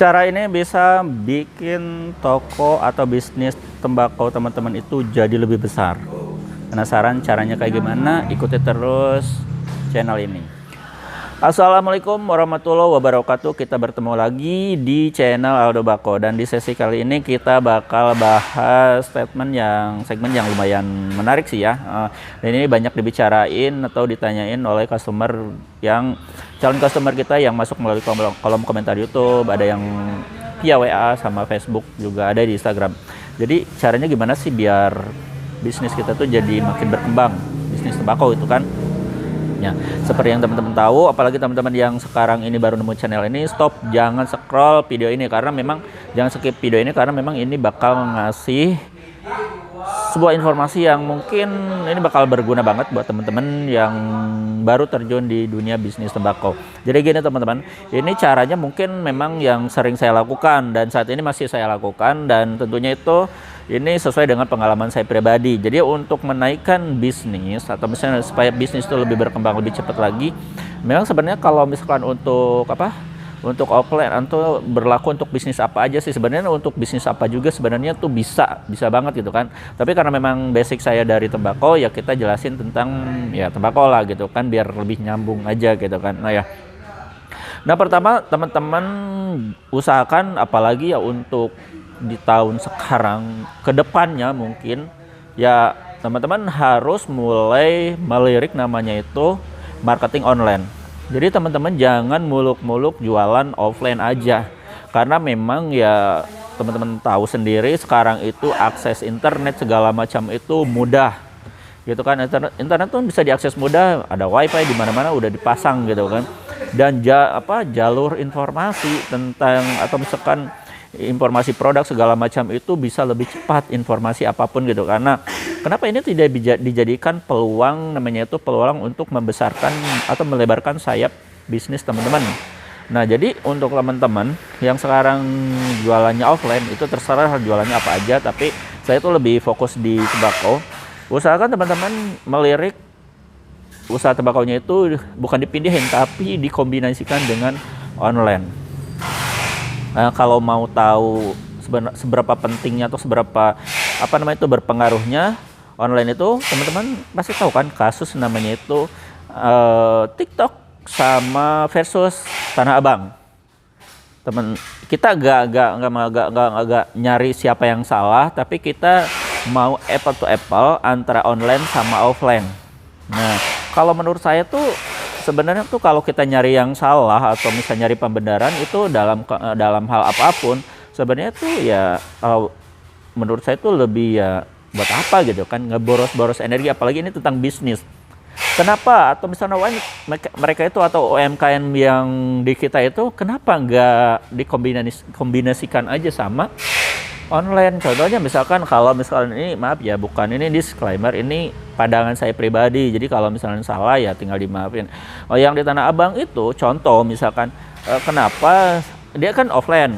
Cara ini bisa bikin toko atau bisnis tembakau teman-teman itu jadi lebih besar. Penasaran caranya kayak gimana? Ikuti terus channel ini. Assalamualaikum warahmatullahi wabarakatuh. Kita bertemu lagi di channel Aldo Bako, dan di sesi kali ini kita bakal bahas segmen yang lumayan menarik sih ya. Dan ini banyak dibicarain atau ditanyain oleh calon customer kita yang masuk melalui kolom komentar YouTube, ada yang via WA sama Facebook, juga ada di Instagram. Jadi caranya gimana sih biar bisnis kita tuh jadi makin berkembang, bisnis tembakau itu kan. Ya, seperti yang teman-teman tahu, apalagi teman-teman yang sekarang ini baru nemu channel ini, jangan scroll video ini karena memang ini bakal ngasih sebuah informasi yang mungkin ini bakal berguna banget buat teman-teman yang baru terjun di dunia bisnis tembakau. Jadi gini teman-teman, ini caranya mungkin memang yang sering saya lakukan dan saat ini masih saya lakukan, dan tentunya itu ini sesuai dengan pengalaman saya pribadi. Jadi untuk menaikkan bisnis atau misalnya supaya bisnis itu lebih berkembang lebih cepat lagi, memang sebenarnya kalau misalkan untuk offline atau berlaku untuk bisnis apa aja sih, sebenarnya untuk bisnis apa juga sebenarnya tuh bisa banget gitu kan. Tapi karena memang basic saya dari tembakau, ya kita jelasin tentang ya tembakau lah gitu kan, biar lebih nyambung aja gitu kan. Nah pertama teman-teman usahakan, apalagi ya untuk di tahun sekarang ke depannya mungkin ya teman-teman harus mulai melirik namanya itu marketing online. Jadi teman-teman jangan muluk-muluk jualan offline aja, karena memang ya teman-teman tahu sendiri sekarang itu akses internet segala macam itu mudah gitu kan. Internet tuh bisa diakses mudah, ada wifi di mana-mana udah dipasang gitu kan. Dan jalur informasi tentang atau misalkan informasi produk segala macam itu bisa lebih cepat, informasi apapun gitu. Karena kenapa ini tidak dijadikan peluang, namanya itu peluang untuk membesarkan atau melebarkan sayap bisnis teman-teman. Nah jadi untuk teman-teman yang sekarang jualannya offline itu terserah jualannya apa aja, tapi saya itu lebih fokus di tembakau. Usahakan teman-teman melirik usaha tembakaunya itu bukan dipindahin tapi dikombinasikan dengan online. Nah, kalau mau tahu seberapa pentingnya atau seberapa berpengaruhnya online itu, teman-teman pasti tahu kan kasus namanya itu TikTok sama versus Tanah Abang. Kita agak nyari siapa yang salah, tapi kita mau apple to apple antara online sama offline. Nah, kalau menurut saya tuh sebenarnya tuh kalau kita nyari yang salah atau misalnya nyari pembenaran itu dalam hal apapun, sebenarnya tuh ya kalau menurut saya tuh lebih ya buat apa gitu kan, ngeboros-boros energi, apalagi ini tentang bisnis. Kenapa? Atau misalnya mereka itu atau UMKM yang di kita itu kenapa nggak dikombinasikan aja sama online? Contohnya misalkan kalau misalkan ini, maaf ya, bukan ini disclaimer, ini pandangan saya pribadi, jadi kalau misalnya salah ya tinggal dimaafin. Yang di Tanah Abang itu contoh misalkan kenapa dia kan offline,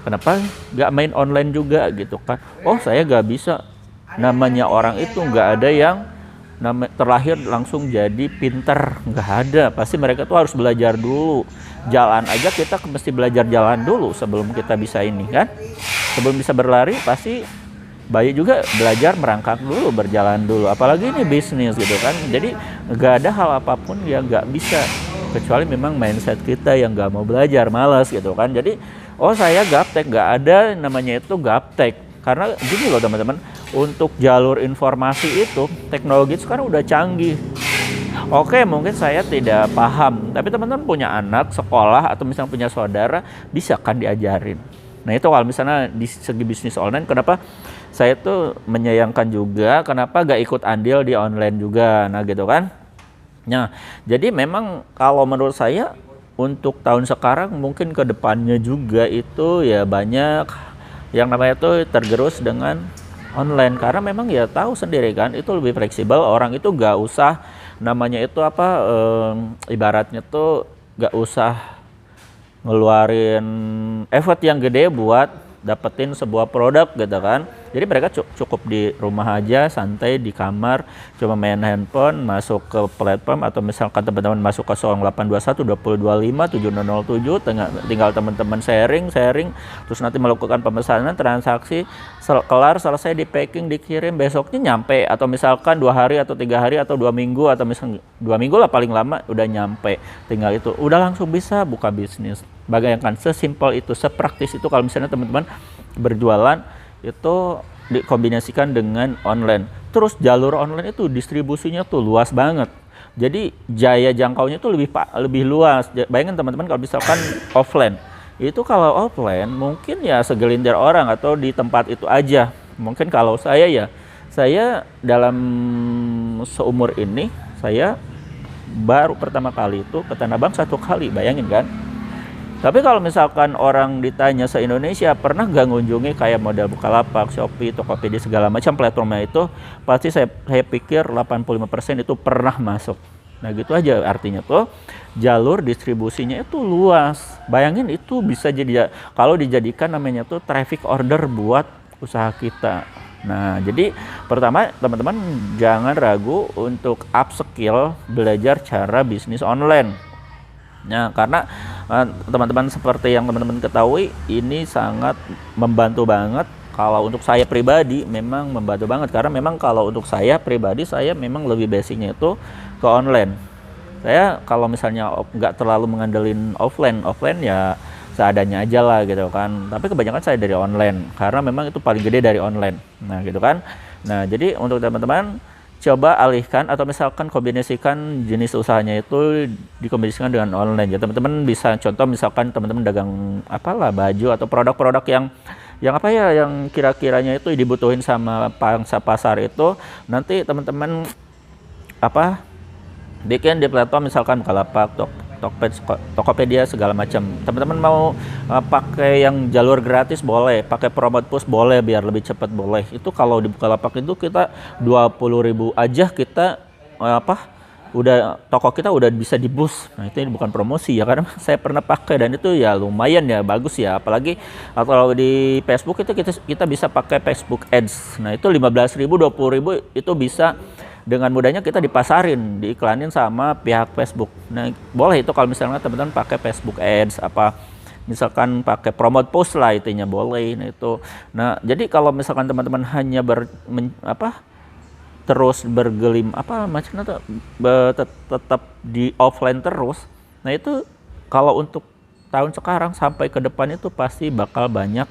kenapa nggak main online juga gitu kan? Oh saya nggak bisa, namanya orang itu nggak ada yang terlahir langsung jadi pinter, nggak ada. Pasti mereka tuh harus belajar dulu, jalan aja kita mesti belajar jalan dulu sebelum kita bisa ini kan. Sebelum bisa berlari pasti bayi juga belajar merangkak dulu, berjalan dulu, apalagi ini bisnis gitu kan. Jadi nggak ada hal apapun yang nggak bisa, kecuali memang mindset kita yang nggak mau belajar, malas gitu kan. Jadi saya gaptek, nggak ada namanya itu gaptek. Karena gini loh teman-teman, untuk jalur informasi itu teknologi sekarang udah canggih. Oke, mungkin saya tidak paham, tapi teman-teman punya anak sekolah atau misalnya punya saudara, bisa kan diajarin. Nah itu kalau misalnya di segi bisnis online, kenapa saya tuh menyayangkan juga kenapa gak ikut andil di online juga, nah gitu kan. Nah jadi memang kalau menurut saya untuk tahun sekarang mungkin ke depannya juga itu ya banyak yang namanya tuh tergerus dengan online, karena memang ya tahu sendiri kan itu lebih fleksibel, orang itu gak usah namanya itu ibaratnya tuh gak usah ngeluarin effort yang gede buat dapetin sebuah produk gitu kan. Jadi mereka cukup di rumah aja, santai di kamar, cuma main handphone, masuk ke platform, atau misalkan teman-teman masuk ke 0821 2025 7007, tinggal teman-teman sharing, terus nanti melakukan pemesanan, transaksi, kelar, selesai, di packing, dikirim, besoknya nyampe, atau misalkan 2 hari atau 3 hari atau 2 minggu, atau misalnya 2 minggu lah paling lama udah nyampe, tinggal itu udah langsung bisa buka bisnis. Bayangkan sesimpel itu, sepraktis itu kalau misalnya teman-teman berjualan itu dikombinasikan dengan online. Terus jalur online itu distribusinya tuh luas banget. Jadi jaya jangkaunya tuh lebih luas. Bayangkan teman-teman kalau misalkan offline. Itu kalau offline mungkin ya segelintir orang atau di tempat itu aja. Mungkin kalau saya dalam seumur ini saya baru pertama kali itu ke Tanah Abang 1 kali, bayangin kan. Tapi kalau misalkan orang ditanya se-Indonesia pernah gak ngunjungi kayak model Bukalapak, Shopee, Tokopedia segala macam platformnya, itu pasti saya pikir 85% itu pernah masuk. Nah gitu aja, artinya tuh jalur distribusinya itu luas. Bayangin itu bisa jadi, kalau dijadikan namanya tuh traffic order buat usaha kita. Nah jadi pertama teman-teman jangan ragu untuk upskill, belajar cara bisnis online. Nah, karena teman-teman seperti yang teman-teman ketahui, ini sangat membantu banget. Kalau untuk saya pribadi memang membantu banget, karena memang kalau untuk saya pribadi, saya memang lebih basicnya itu ke online. Saya kalau misalnya nggak terlalu mengandelin offline ya seadanya aja lah gitu kan. Tapi kebanyakan saya dari online, karena memang itu paling gede dari online. Nah gitu kan. Nah jadi untuk teman-teman, coba alihkan atau misalkan kombinasikan jenis usahanya itu dikombinasikan dengan online ya teman-teman. Bisa contoh misalkan teman-teman dagang apalah, baju atau produk-produk yang apa ya, yang kira-kiranya itu dibutuhin sama pangsa pasar, itu nanti teman-teman apa bikin di platform misalkan Bukalapak, Tokopedia segala macam. Teman-teman mau pakai yang jalur gratis boleh, pakai promote push boleh biar lebih cepat boleh. Itu kalau di Bukalapak itu kita 20.000 aja kita udah toko kita udah bisa di boost. Nah itu bukan promosi ya, karena saya pernah pakai dan itu ya lumayan ya, bagus ya. Apalagi kalau di Facebook itu kita bisa pakai Facebook Ads. Nah itu 15.000, 20.000 itu bisa dengan mudahnya kita dipasarin, diiklanin sama pihak Facebook. Nah, boleh itu kalau misalnya teman-teman pakai Facebook Ads, apa misalkan pakai promote post lah, itunya boleh. Nah, itu. Nah, jadi kalau misalkan teman-teman hanya terus bergelim tetap di offline terus. Nah, itu kalau untuk tahun sekarang sampai ke depan itu pasti bakal banyak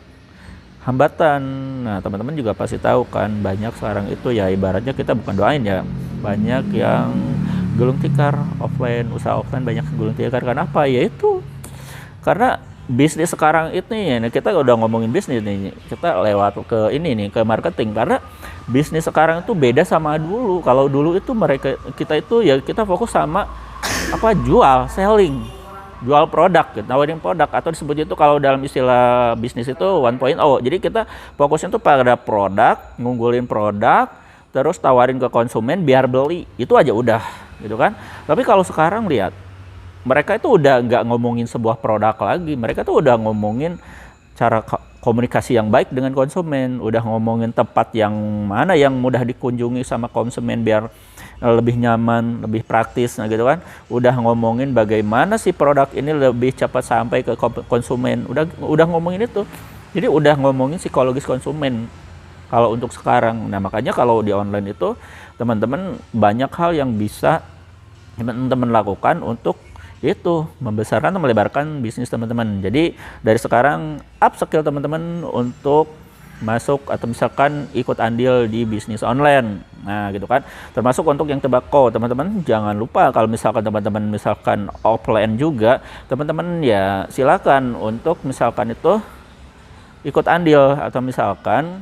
hambatan. Nah teman-teman juga pasti tahu kan, banyak sekarang itu ya ibaratnya kita bukan doain ya, banyak yang gulung tikar offline, usaha offline banyak gulung tikar. Karena apa? Ya itu karena bisnis sekarang itu ya, kita udah ngomongin bisnis nih, kita lewat ke ini nih, ke marketing. Karena bisnis sekarang itu beda sama dulu. Kalau dulu itu kita itu ya kita fokus sama jual produk, nawarin produk, atau disebut itu kalau dalam istilah bisnis itu 1.0. Jadi kita fokusnya tuh pada produk, ngunggulin produk, terus tawarin ke konsumen biar beli, itu aja udah gitu kan. Tapi kalau sekarang lihat, mereka itu udah nggak ngomongin sebuah produk lagi, mereka tuh udah ngomongin cara komunikasi yang baik dengan konsumen, udah ngomongin tempat yang mana yang mudah dikunjungi sama konsumen biar lebih nyaman, lebih praktis, nah gitu kan. Udah ngomongin bagaimana sih produk ini lebih cepat sampai ke konsumen, udah ngomongin itu. Jadi udah ngomongin psikologis konsumen kalau untuk sekarang. Nah makanya kalau di online itu teman-teman banyak hal yang bisa teman-teman lakukan untuk itu membesarkan atau melebarkan bisnis teman-teman. Jadi dari sekarang upskill teman-teman untuk masuk atau misalkan ikut andil di bisnis online. Nah gitu kan, termasuk untuk yang tembakau. Teman-teman jangan lupa kalau misalkan teman-teman misalkan offline juga, teman-teman ya silakan untuk misalkan itu ikut andil atau misalkan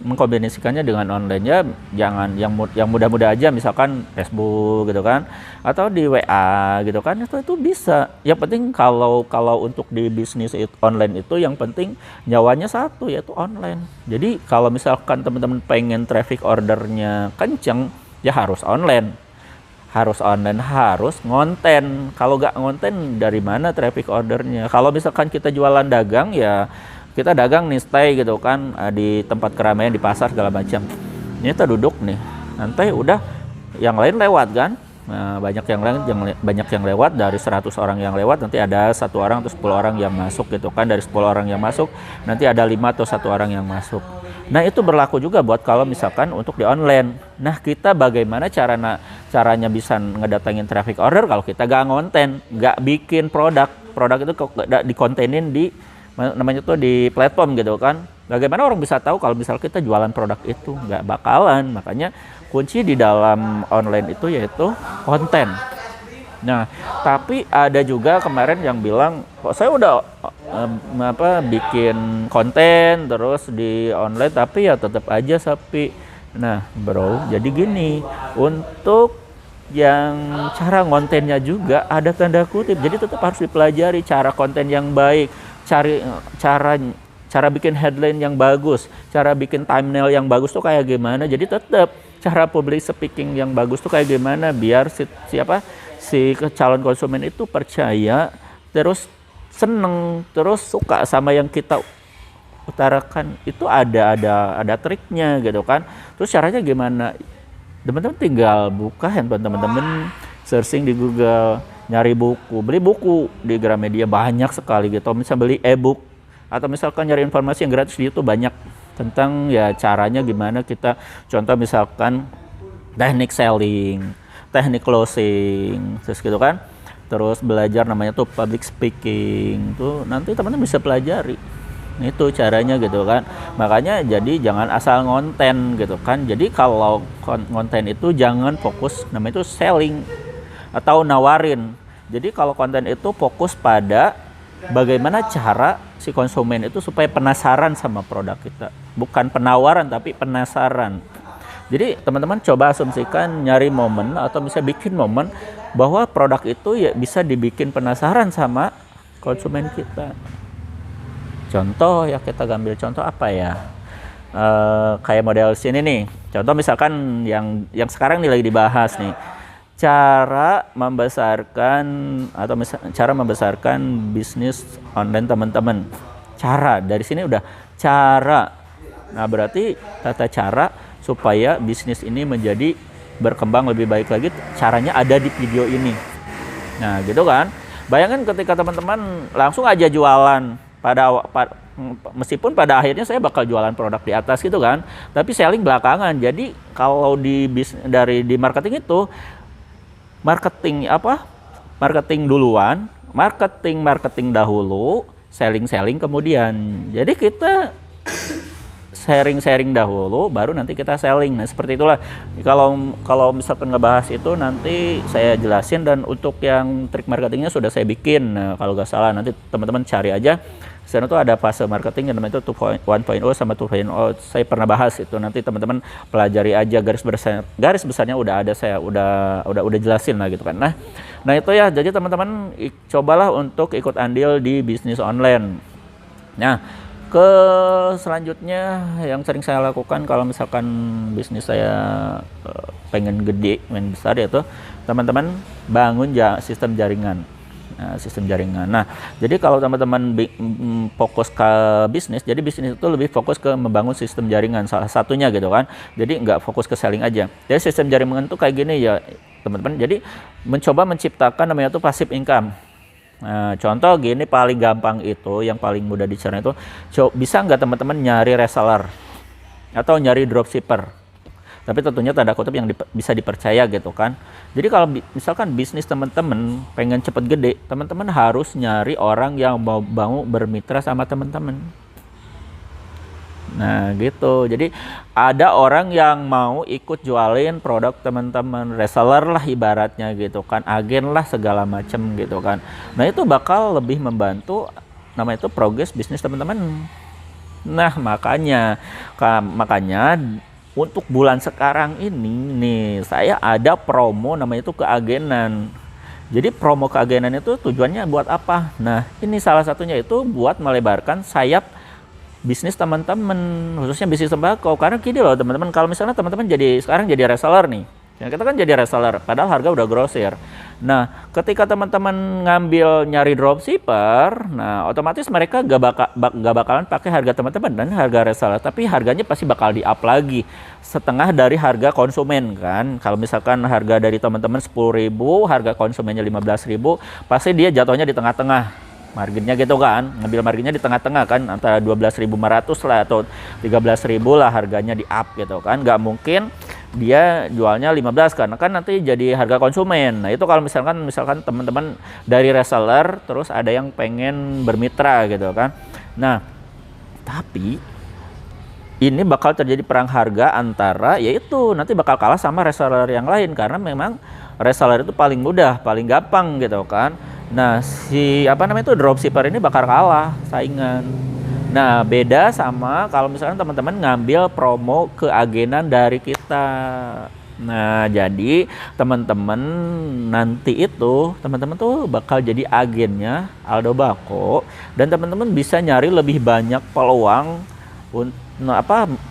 mengkombinasikannya dengan online ya. Jangan yang mudah-mudah aja, misalkan Facebook gitu kan, atau di WA gitu kan, itu bisa. Yang penting kalau untuk di bisnis online itu yang penting nyawanya satu, yaitu online. Jadi kalau misalkan teman-teman pengen traffic ordernya kenceng ya harus online, harus ngonten. Kalau nggak ngonten dari mana traffic ordernya? Kalau misalkan kita jualan dagang ya kita dagang nih stay gitu kan, di tempat keramaian di pasar segala macam. Ini kita duduk nih, nanti udah yang lain lewat kan. Nah, banyak yang lewat, dari 100 orang yang lewat nanti ada 1 orang atau 10 orang yang masuk gitu kan. Dari 10 orang yang masuk nanti ada 5 atau 1 orang yang masuk. Nah, itu berlaku juga buat kalau misalkan untuk di online. Nah, kita bagaimana caranya bisa ngedatangin traffic order kalau kita gak ngonten, gak bikin produk itu dikontenin di namanya tuh di platform gitu kan. Bagaimana orang bisa tahu kalau misal kita jualan produk itu? Nggak bakalan. Makanya kunci di dalam online itu yaitu konten. Nah, tapi ada juga kemarin yang bilang, kok saya udah bikin konten terus di online tapi ya tetap aja sepi. Nah, bro, jadi gini, untuk yang cara ngontennya juga ada tanda kutip. Jadi tetap harus dipelajari cara konten yang baik, cara bikin headline yang bagus, cara bikin thumbnail yang bagus tuh kayak gimana. Jadi tetap cara public speaking yang bagus tuh kayak gimana biar si calon konsumen itu percaya, terus seneng, terus suka sama yang kita utarakan. Itu ada triknya gitu kan. Terus caranya gimana? Teman-teman tinggal buka handphone teman-teman, searching di Google, nyari buku, beli buku di Gramedia banyak sekali gitu. Misalnya beli e-book atau misalkan nyari informasi yang gratis di YouTube banyak tentang ya caranya gimana kita, contoh misalkan teknik selling, teknik closing, terus gitu kan. Terus belajar namanya tuh public speaking, tuh nanti teman-teman bisa pelajari. Itu caranya gitu kan. Makanya jadi jangan asal ngonten gitu kan. Jadi kalau konten itu jangan fokus namanya itu selling atau nawarin. Jadi kalau konten itu fokus pada bagaimana cara si konsumen itu supaya penasaran sama produk kita. Bukan penawaran tapi penasaran. Jadi teman-teman coba asumsikan nyari momen atau bisa bikin momen bahwa produk itu ya bisa dibikin penasaran sama konsumen kita. Contoh ya, kita ambil contoh apa ya? Kayak model sini nih. Contoh misalkan yang sekarang nih lagi dibahas nih. Cara membesarkan bisnis online teman-teman. Cara dari sini udah cara. Nah, berarti tata cara supaya bisnis ini menjadi berkembang lebih baik lagi, caranya ada di video ini. Nah, gitu kan. Bayangkan ketika teman-teman langsung aja jualan meskipun pada akhirnya saya bakal jualan produk di atas gitu kan, tapi selling belakangan. Jadi kalau di marketing itu marketing duluan, marketing dahulu, selling kemudian. Jadi kita sharing dahulu, baru nanti kita selling. Nah, seperti itulah. Kalau misalkan ngebahas itu nanti saya jelasin, dan untuk yang trik marketingnya sudah saya bikin. Nah, kalau nggak salah nanti teman-teman cari aja. Sekarang itu ada fase marketing yang namanya itu 1.0 sama 2.0. Saya pernah bahas itu. Nanti teman-teman pelajari aja, garis besarnya udah ada, saya udah jelasin lah gitu kan. Nah itu ya. Jadi teman-teman cobalah untuk ikut andil di bisnis online. Nah, selanjutnya yang sering saya lakukan kalau misalkan bisnis saya pengen gede, pengen besar, yaitu teman-teman bangun sistem jaringan. Nah, jadi kalau teman-teman fokus ke bisnis, jadi bisnis itu lebih fokus ke membangun sistem jaringan, salah satunya gitu kan. Jadi nggak fokus ke selling aja. Jadi sistem jaringan itu kayak gini ya teman-teman. Jadi mencoba menciptakan namanya itu passive income. Nah, contoh gini paling gampang itu, yang paling mudah dicerna itu, bisa nggak teman-teman nyari reseller atau nyari dropshipper? Tapi tentunya tanda kutip yang bisa dipercaya gitu kan. Jadi kalau misalkan bisnis teman-teman pengen cepet gede, teman-teman harus nyari orang yang mau bermitra sama teman-teman. Nah gitu. Jadi ada orang yang mau ikut jualin produk teman-teman, reseller lah ibaratnya gitu kan, agen lah segala macam gitu kan. Nah itu bakal lebih membantu namanya itu progres bisnis teman-teman. Nah makanya untuk bulan sekarang ini nih, saya ada promo namanya itu keagenan. Jadi promo keagenan itu tujuannya buat apa? Nah, ini salah satunya itu buat melebarkan sayap bisnis teman-teman, khususnya bisnis tembakau. Karena gini loh teman-teman, kalau misalnya teman-teman sekarang jadi reseller nih. Ya, kita kan jadi reseller, padahal harga udah grosir. Nah, ketika teman-teman ngambil nyari dropshipper, nah otomatis mereka gak bakalan pakai harga teman-teman dan harga reseller, tapi harganya pasti bakal di-up lagi setengah dari harga konsumen kan. Kalau misalkan harga dari teman-teman 10.000, harga konsumennya 15.000, pasti dia jatuhnya di tengah-tengah. Marginnya gitu kan, ngambil marginnya di tengah-tengah kan, antara 12.500 lah atau 13.000 lah harganya di up gitu kan. Nggak mungkin dia jualnya 15 karena kan nanti jadi harga konsumen. Nah itu kalau misalkan teman-teman dari reseller terus ada yang pengen bermitra gitu kan. Nah tapi ini bakal terjadi perang harga antara, yaitu nanti bakal kalah sama reseller yang lain karena memang reseller itu paling mudah, paling gampang gitu kan. Nah, si dropshipper ini bakal kalah saingan. Nah, beda sama kalau misalkan teman-teman ngambil promo keagenan dari kita. Nah, jadi teman-teman nanti itu teman-teman tuh bakal jadi agennya Aldo Bako dan teman-teman bisa nyari lebih banyak peluang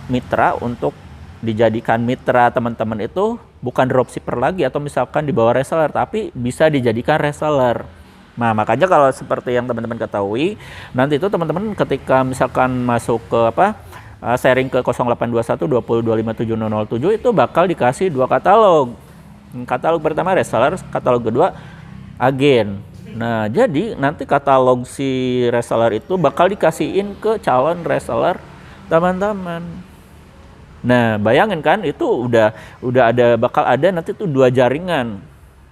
mitra untuk dijadikan mitra teman-teman itu bukan dropshipper lagi atau misalkan di bawah reseller, tapi bisa dijadikan reseller. Nah, makanya kalau seperti yang teman-teman ketahui, nanti itu teman-teman ketika misalkan masuk ke sharing ke 0821 20 25 7007 itu bakal dikasih 2 katalog. Katalog pertama reseller, katalog kedua agen. Nah, jadi nanti katalog si reseller itu bakal dikasihin ke calon reseller teman-teman. Nah, bayangin kan itu bakal ada nanti tuh 2 jaringan.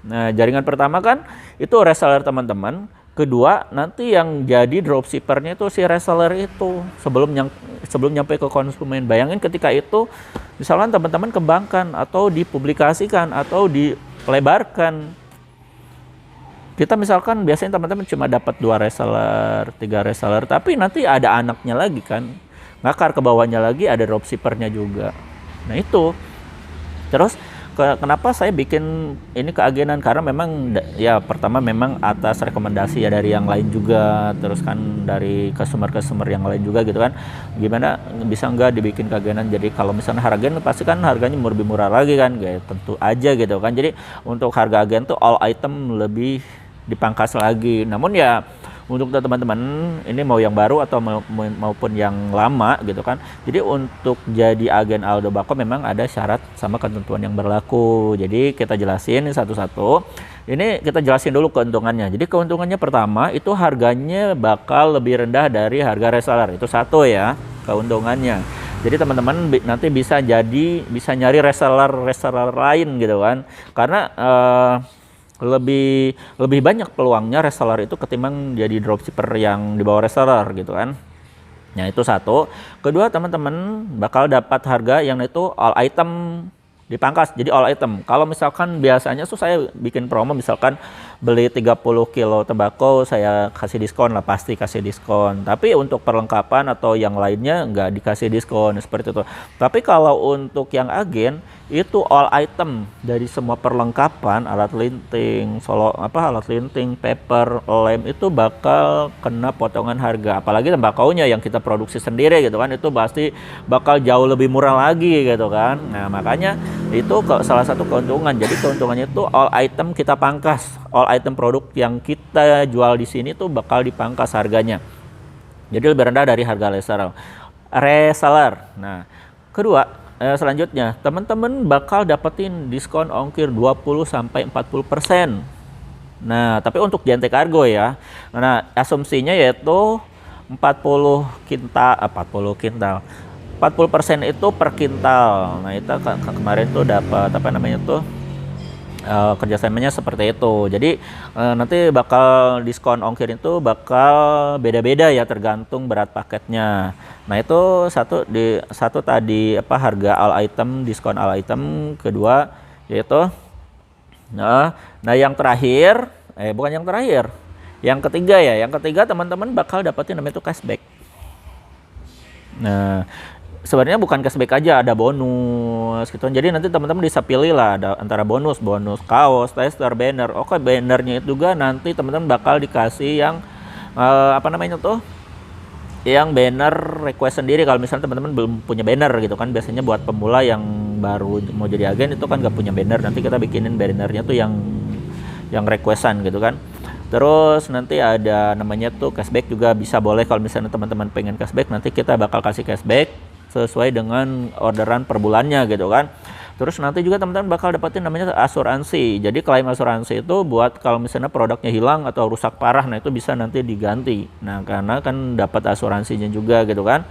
Nah, jaringan pertama kan itu reseller teman-teman, kedua nanti yang jadi dropshippernya itu si reseller itu sebelum nyampe ke konsumen. Bayangin ketika itu misalkan teman-teman kembangkan atau dipublikasikan atau dilebarkan. Kita misalkan biasanya teman-teman cuma dapat 2 reseller, 3 reseller, tapi nanti ada anaknya lagi kan. Ngakar ke bawahnya lagi ada dropshippernya juga. Nah, itu. Terus kenapa saya bikin ini keagenan, karena memang ya pertama memang atas rekomendasi ya dari yang lain juga, terus kan dari customer yang lain juga gitu kan, gimana bisa nggak dibikin keagenan. Jadi kalau misalnya harga pasti kan harganya lebih murah lagi kan, kayak tentu aja gitu kan. Jadi untuk harga agen tuh all item lebih dipangkas lagi. Namun ya untuk teman-teman ini mau yang baru atau maupun yang lama gitu kan, jadi untuk jadi agen Aldo Bako memang ada syarat sama ketentuan yang berlaku. Jadi kita jelasin satu-satu. Ini kita jelasin dulu keuntungannya. Jadi keuntungannya pertama itu harganya bakal lebih rendah dari harga reseller. Itu satu ya keuntungannya. Jadi teman-teman nanti bisa nyari reseller lain gitu kan, karena lebih banyak peluangnya reseller itu ketimbang jadi dropshipper yang di bawah reseller gitu kan. Nah, itu satu. Kedua, teman-teman bakal dapat harga yang itu all item dipangkas. Jadi all item. Kalau misalkan biasanya tuh saya bikin promo, misalkan beli 30 kilo tembakau saya kasih diskon lah, pasti kasih diskon. Tapi untuk perlengkapan atau yang lainnya nggak dikasih diskon seperti itu. Tapi kalau untuk yang agen itu all item dari semua perlengkapan, alat linting, alat linting, paper, lem itu bakal kena potongan harga. Apalagi tembakaunya yang kita produksi sendiri gitu kan, itu pasti bakal jauh lebih murah lagi gitu kan. Nah, makanya itu salah satu keuntungan. Jadi keuntungannya itu all item kita pangkas. All item produk yang kita jual di sini tuh bakal dipangkas harganya. Jadi lebih rendah dari harga reseller. Nah, kedua, selanjutnya teman-teman bakal dapetin diskon ongkir 20-40%. Nah, tapi untuk JNT Kargo ya. Nah, asumsinya yaitu 40 kintal. 40% itu per kintal. Nah, itu kemarin tuh dapat kerjasamanya seperti itu. Jadi nanti bakal diskon ongkir itu bakal beda-beda ya tergantung berat paketnya. Nah, itu satu tadi harga all item, diskon all item. Kedua yaitu nah yang terakhir bukan yang terakhir. Yang ketiga teman-teman bakal dapetin namanya itu cashback. Nah, sebenarnya bukan cashback aja, ada bonus gitu. Jadi nanti teman-teman bisa pilih lah, ada antara bonus kaos, tester, banner. Oke, bannernya itu juga nanti teman-teman bakal dikasih yang yang banner request sendiri. Kalau misalnya teman-teman belum punya banner gitu kan, biasanya buat pemula yang baru mau jadi agen itu kan nggak punya banner, nanti kita bikinin bannernya tuh yang requestan gitu kan. Terus nanti ada namanya tuh cashback juga bisa, boleh kalau misalnya teman-teman pengen cashback, nanti kita bakal kasih cashback sesuai dengan orderan per bulannya gitu kan. Terus nanti juga teman-teman bakal dapetin namanya asuransi. Jadi klaim asuransi itu buat kalau misalnya produknya hilang atau rusak parah, nah itu bisa nanti diganti. Nah karena kan dapat asuransinya juga gitu kan.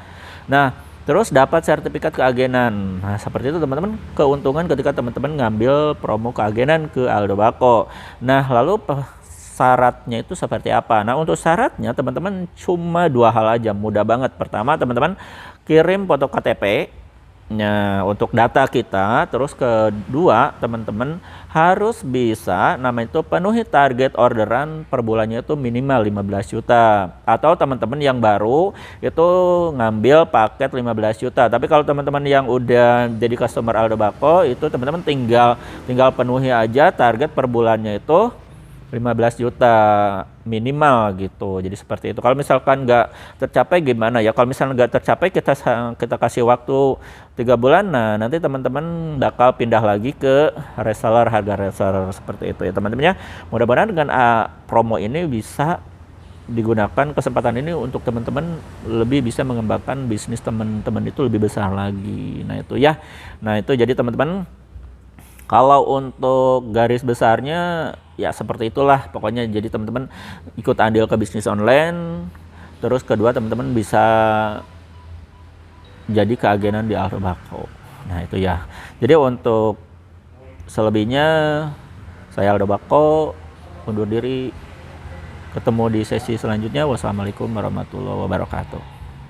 Nah terus dapat sertifikat keagenan. Nah seperti itu teman-teman keuntungan ketika teman-teman ngambil promo keagenan ke Aldo Bako. Nah lalu syaratnya itu seperti apa? Nah untuk syaratnya teman-teman cuma 2 hal aja, mudah banget. Pertama teman-teman kirim foto KTP untuk data kita. Terus kedua teman-teman harus bisa namanya itu penuhi target orderan per bulannya itu minimal 15 juta. Atau teman-teman yang baru itu ngambil paket 15 juta. Tapi kalau teman-teman yang udah jadi customer Aldo Bako itu teman-teman tinggal penuhi aja target per bulannya itu 15 juta minimal gitu. Jadi seperti itu. Kalau misalkan nggak tercapai gimana ya? Kalau misalnya nggak tercapai kita kasih waktu 3 bulan. Nah nanti teman-teman bakal pindah lagi ke reseller, harga reseller seperti itu ya teman-teman ya. Mudah-mudahan dengan promo ini bisa digunakan kesempatan ini untuk teman-teman lebih bisa mengembangkan bisnis teman-teman itu lebih besar lagi. Nah itu ya. Nah itu jadi teman-teman, kalau untuk garis besarnya ya seperti itulah pokoknya. Jadi teman-teman ikut andil ke bisnis online. Terus kedua teman-teman bisa jadi keagenan di Aldo Bako. Nah itu ya. Jadi untuk selebihnya saya Aldo Bako undur diri. Ketemu di sesi selanjutnya. Wassalamualaikum warahmatullahi wabarakatuh.